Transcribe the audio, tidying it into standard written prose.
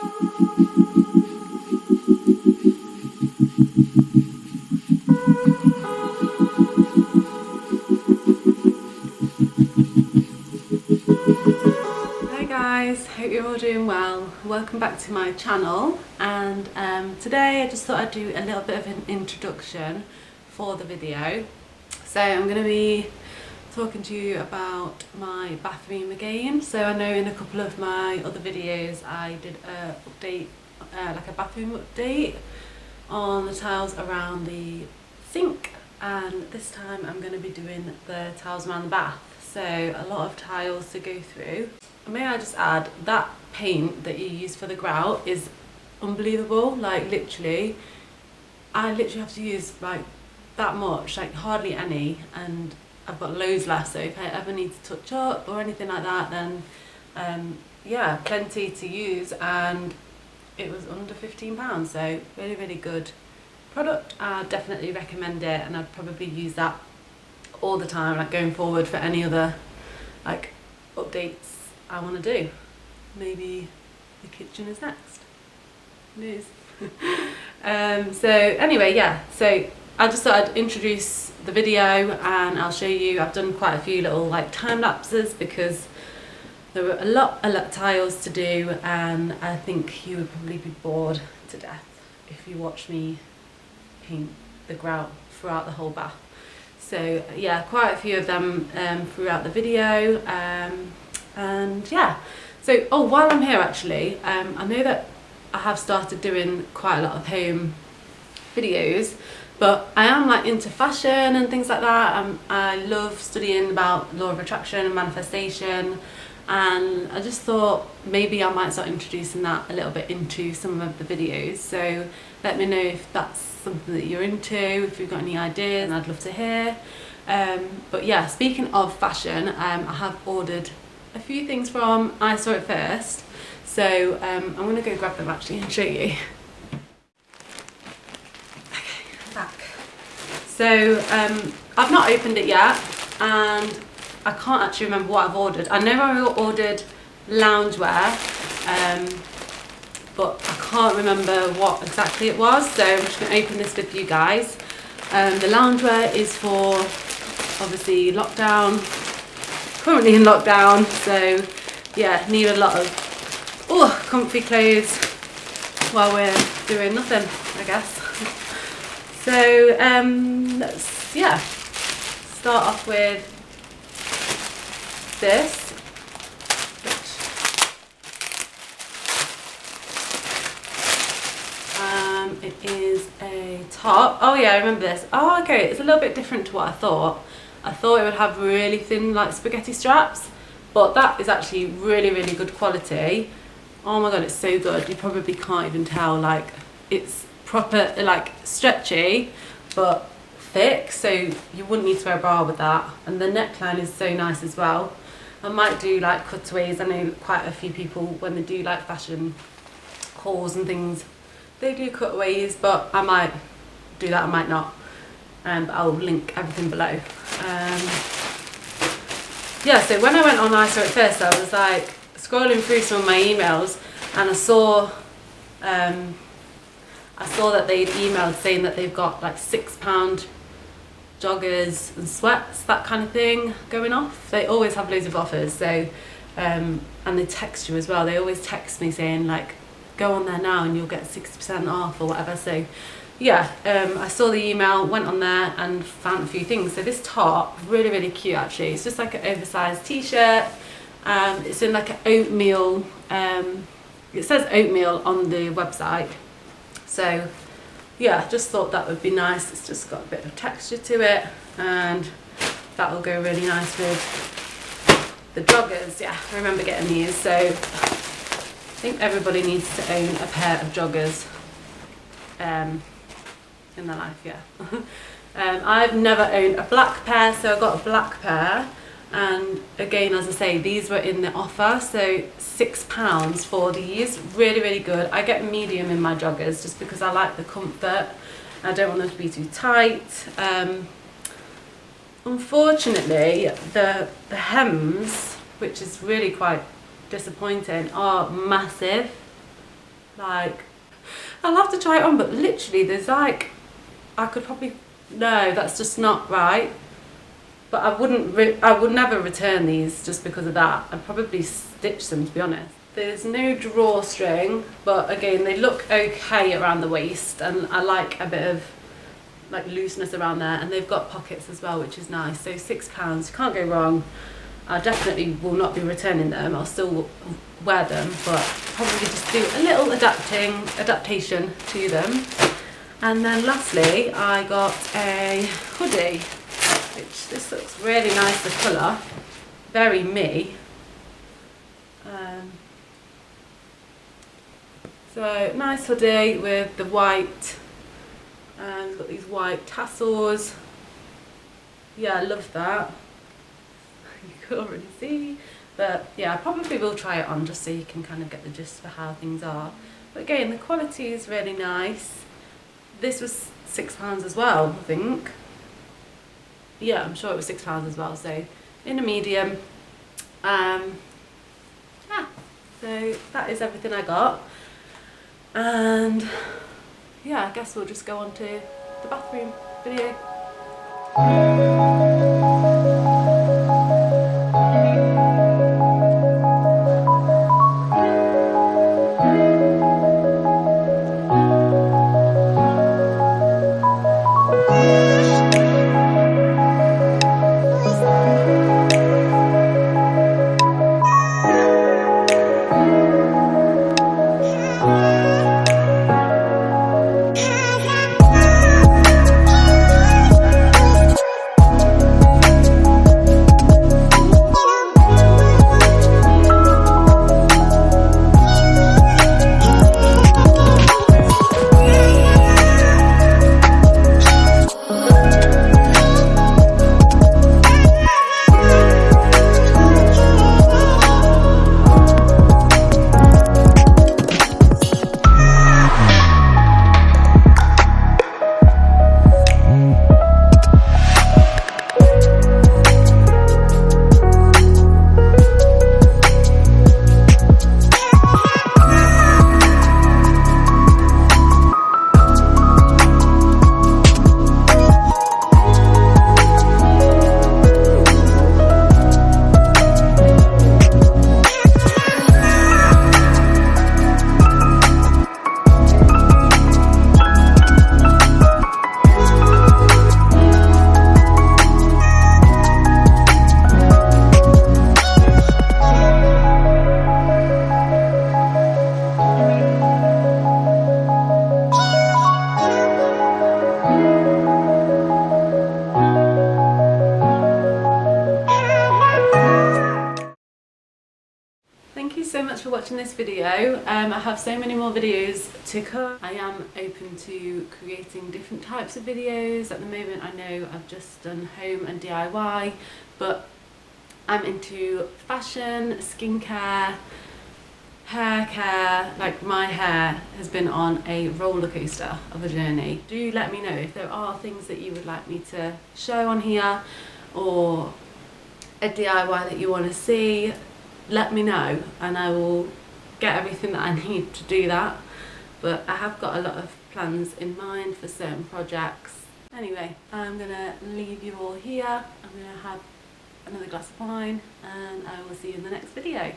Hi guys, hope you're all doing well. Welcome back to my channel, and today I just thought I'd do a little bit of an introduction for the video. So I'm going to be talking to you about my bathroom again. So I know in a couple of my other videos I did a update, like a bathroom update on the tiles around the sink, and this time I'm going to be doing the tiles around the bath. So a lot of tiles to go through. May I just add, that paint that you use for the grout is unbelievable. Like literally, I literally have to use like that much, like hardly any, and I've got loads left, so if I ever need to touch up or anything like that, then yeah, plenty to use. And it was under £15, so really, really good product. I definitely recommend it, and I'd probably use that all the time, like going forward, for any other like updates I want to do. Maybe the kitchen is next. It is. So anyway, yeah, so I just thought I'd introduce the video and I'll show you. I've done quite a few little like time lapses because there were a lot of tiles to do, and I think you would probably be bored to death if you watch me paint the grout throughout the whole bath. So yeah, quite a few of them throughout the video, and yeah. So while I'm here actually, I know that I have started doing quite a lot of home videos, but I am like into fashion and things like that. I love studying about law of attraction and manifestation, and I just thought maybe I might start introducing that a little bit into some of the videos. So let me know if that's something that you're into, if you've got any ideas, and I'd love to hear. But yeah, speaking of fashion, I have ordered a few things from I Saw It First, so I'm going to go grab them actually and show you. Okay, I'm back. So I've not opened it yet, and I can't actually remember what I've ordered. I know I ordered loungewear, but I can't remember what exactly it was, so I'm just going to open this with you guys. The loungewear is for obviously lockdown, currently in lockdown, so yeah, need a lot of comfy clothes while we're doing nothing, I guess. So let's start off with this. It is a top. Oh yeah, I remember this. Oh okay, it's a little bit different to what I thought. I thought it would have really thin like spaghetti straps, but that is actually really, really good quality. Oh my god, it's so good. You probably can't even tell, like it's proper like stretchy but thick, so you wouldn't need to wear a bra with that. And the neckline is so nice as well. I might do like cutaways. I know quite a few people, when they do like fashion hauls and things, they do cutaways, but I might do that, I might not. But I'll link everything below. Yeah, so when I went on I Saw It First, I was like scrolling through some of my emails, and I saw that they'd emailed saying that they've got like £6 joggers and sweats, that kind of thing, going off. They always have loads of offers, so and they text you as well. They always text me saying like, go on there now and you'll get 60% off or whatever. So yeah, I saw the email, went on there and found a few things. So this top, really, really cute actually. It's just like an oversized t-shirt. It's in like an oatmeal, it says oatmeal on the website. So yeah, just thought that would be nice. It's just got a bit of texture to it, and that will go really nice with the joggers. Yeah, I remember getting these. So I think everybody needs to own a pair of joggers in their life, yeah. I've never owned a black pair, so I got a black pair, and again, as I say, these were in the offer, so £6 for these. Really, really good. I get medium in my joggers just because I like the comfort. I don't want them to be too tight. Unfortunately, the hems, which is really quite disappointing, are massive. Like, I'll have to try it on, but literally there's like, I could probably, no, that's just not right. But I would never return these just because of that. I'd probably stitch them, to be honest. There's no drawstring, but again, they look okay around the waist, and I like a bit of like looseness around there, and they've got pockets as well, which is nice. So £6, you can't go wrong. I definitely will not be returning them. I'll still wear them, but probably just do a little adaptation to them. And then lastly, I got a hoodie, which this looks really nice, the colour, very me. So nice hoodie with the white, and it's got these white tassels. Yeah, I love that. You can already see, but yeah, I probably will try it on just so you can kind of get the gist for how things are. But again, the quality is really nice. This was £6 as well, I think. Yeah, I'm sure it was £6 as well, so in a medium. Yeah, so that is everything I got. And yeah, I guess we'll just go on to the bathroom video. Thank you so much for watching this video. I have so many more videos to come. I am open to creating different types of videos. At the moment I know I've just done home and DIY, but I'm into fashion, skincare, hair care. Like, my hair has been on a roller coaster of a journey. Do let me know if there are things that you would like me to show on here, or a DIY that you want to see. Let me know and I will get everything that I need to do that. But I have got a lot of plans in mind for certain projects. Anyway, I'm gonna leave you all here. I'm gonna have another glass of wine and I will see you in the next video.